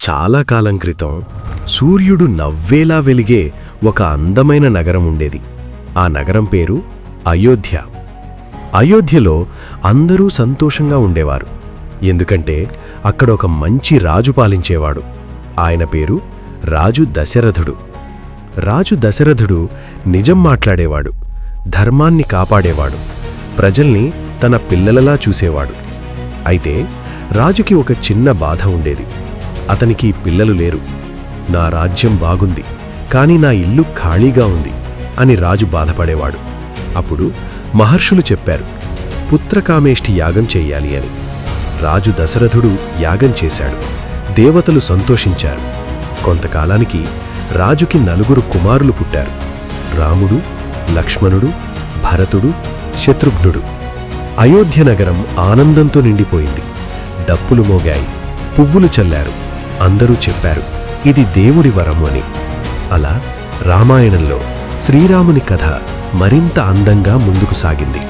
చాలా కాలం క్రితం సూర్యుడు నవ్వేలా వెలిగే ఒక అందమైన నగరం ఉండేది. ఆ నగరం పేరు అయోధ్య. అయోధ్యలో అందరూ సంతోషంగా ఉండేవారు. ఎందుకంటే అక్కడ ఒక మంచి రాజు పాలించేవాడు. ఆయన పేరు రాజు దశరథుడు. రాజు దశరథుడు నిజం మాట్లాడేవాడు, ధర్మాన్ని కాపాడేవాడు, ప్రజల్ని తన పిల్లలలా చూసేవాడు. అయితే రాజుకి ఒక చిన్న బాధ ఉండేది. అతనికి పిల్లలు లేరు. నా రాజ్యం బాగుంది, కాని నా ఇల్లు ఖాళీగా ఉంది అని రాజు బాధపడేవాడు. అప్పుడు మహర్షులు చెప్పారు, పుత్రకామేష్టి యాగం చెయ్యాలి అని. రాజు దశరథుడు యాగం చేశాడు. దేవతలు సంతోషించారు. కొంతకాలానికి రాజుకి 4 కుమారులు పుట్టారు. రాముడు, లక్ష్మణుడు, భరతుడు, శత్రుఘ్నుడు. అయోధ్య నగరం ఆనందంతో నిండిపోయింది. డప్పులు మోగాయి, పువ్వులు చల్లారు. అందరూ చెప్పారు, ఇది దేవుడి వరము అని. అలా రామాయణంలో శ్రీరాముని కథ మరింత అందంగా ముందుకు సాగింది.